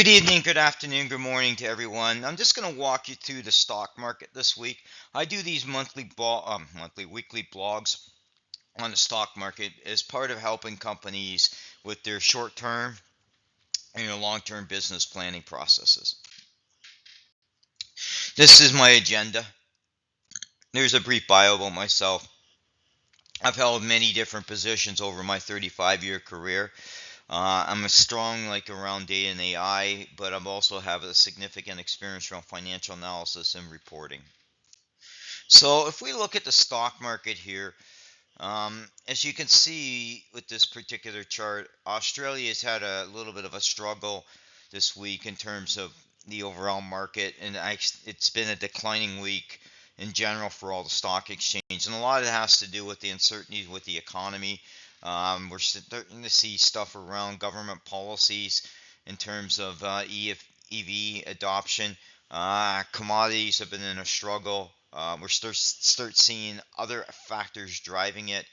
Good evening, good afternoon, good morning to everyone. I'm just going to walk you through the stock market this week. I do these weekly blogs on the stock market as part of helping companies with their short-term and their long-term business planning processes. This is my agenda. There's a brief bio about myself. I've held many different positions over my 35-year career. I'm a strong around data and AI, but I also have a significant experience around financial analysis and reporting. So if we look at the stock market here, as you can see with this particular chart, Australia has had a little bit of a struggle this week in terms of the overall market, and it's been a declining week in general for all the stock exchange, and a lot of it has to do with the uncertainty with the economy. We're starting to see stuff around government policies in terms of EV adoption. Commodities have been in a struggle. We're start seeing other factors driving it,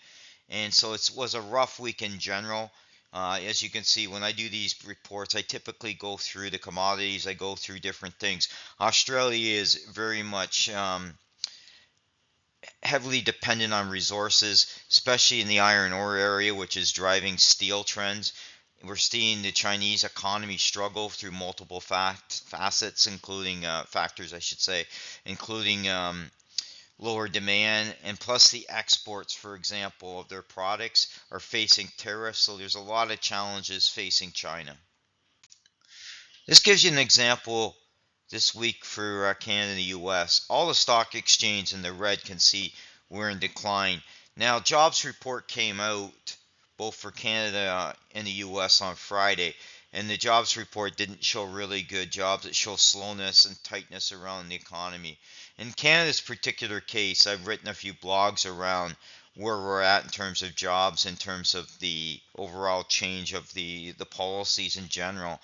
and so it was a rough week in general. As you can see, when I do these reports, I typically go through the commodities. I go through different things. Australia is very much heavily dependent on resources, especially in the iron ore area, which is driving steel trends. We're seeing the Chinese economy struggle through multiple facets, including factors, I should say, including lower demand, and plus the exports, for example, of their products are facing tariffs. So there's a lot of challenges facing China. This gives you an example this week for Canada and the US. All the stock exchange in the red can see we're in decline. Now, jobs report came out both for Canada and the US on Friday, and the jobs report didn't show really good jobs. It shows slowness and tightness around the economy. In Canada's particular case, I've written a few blogs around where we're at in terms of jobs, in terms of the overall change of the policies in general.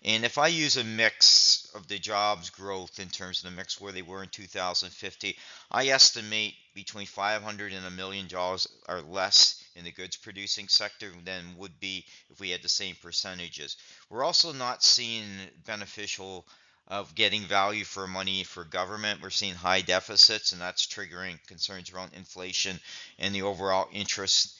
And if I use a mix of the jobs growth in terms of the mix where they were in 2050, I estimate between 500 and $1 million or less in the goods producing sector than would be if we had the same percentages. We're also not seeing beneficial of getting value for money for government. We're seeing high deficits, and that's triggering concerns around inflation and the overall interest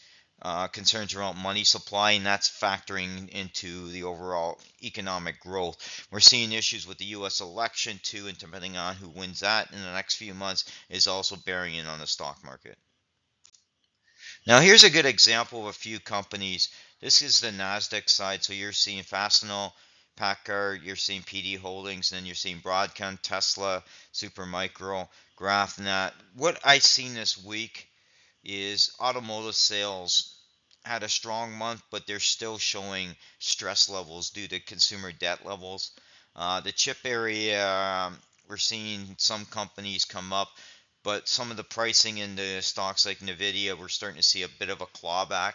concerns around money supply, and that's factoring into the overall economic growth. We're seeing issues with the U.S. election too, and depending on who wins that in the next few months is also bearing in on the stock market. Now here's a good example of a few companies. This is the NASDAQ side, so you're seeing Fastenal, Packard, you're seeing PD Holdings, and then you're seeing Broadcom, Tesla, Supermicro, GraphNet. What I've seen this week is automotive sales had a strong month, but they're still showing stress levels due to consumer debt levels. The chip area, we're seeing some companies come up, but some of the pricing in the stocks like Nvidia, we're starting to see a bit of a clawback.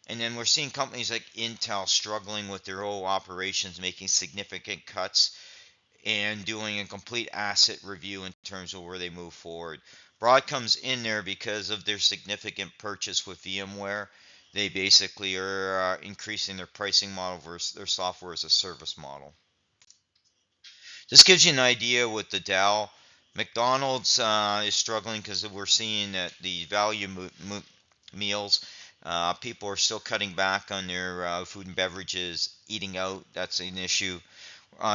And then we're seeing companies like Intel struggling with their whole operations, making significant cuts and doing a complete asset review in terms of where they move forward. Broadcom's in there because of their significant purchase with VMware. They basically are increasing their pricing model versus their software as a service model. This gives you an idea with the Dow. McDonald's is struggling because we're seeing that the value meals, people are still cutting back on their food and beverages, eating out. That's an issue.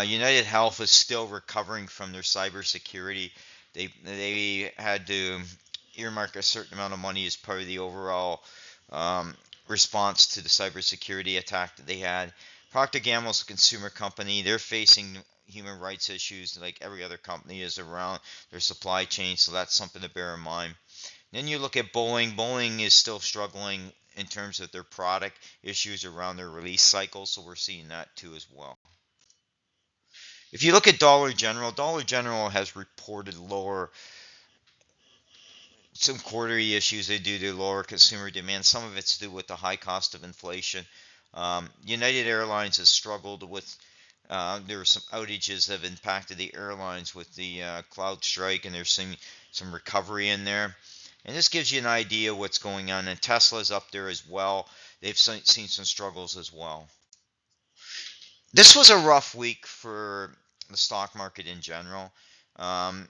United Health is still recovering from their cybersecurity. They had to earmark a certain amount of money as part of the overall response to the cybersecurity attack that they had. Procter Gamble's a consumer company. They're facing human rights issues like every other company is around their supply chain, so that's something to bear in mind. Then you look at Boeing. Boeing is still struggling in terms of their product issues around their release cycle, so we're seeing that too as well. If you look at Dollar General has reported lower some quarterly issues they due to lower consumer demand. Some of it's due with the high cost of inflation. United Airlines has struggled with. There were some outages that have impacted the airlines with the cloud strike, and there's some recovery in there. And this gives you an idea of what's going on. And Tesla's up there as well. They've seen some struggles as well. This was a rough week for the stock market in general.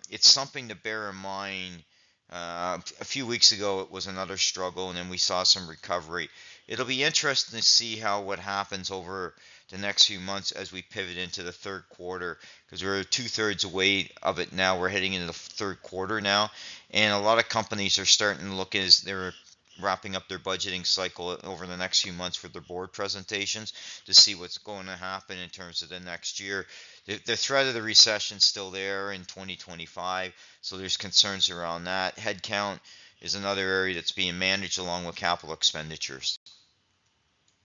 It's something to bear in mind. A few weeks ago, it was another struggle, and then we saw some recovery. It'll be interesting to see how what happens over the next few months as we pivot into the third quarter, because we're 2/3 away of it now. We're heading into the third quarter now, and a lot of companies are starting to look as they're wrapping up their budgeting cycle over the next few months for their board presentations to see what's going to happen in terms of the next year. The threat of the recession is still there in 2025, so there's concerns around that. Headcount is another area that's being managed along with capital expenditures.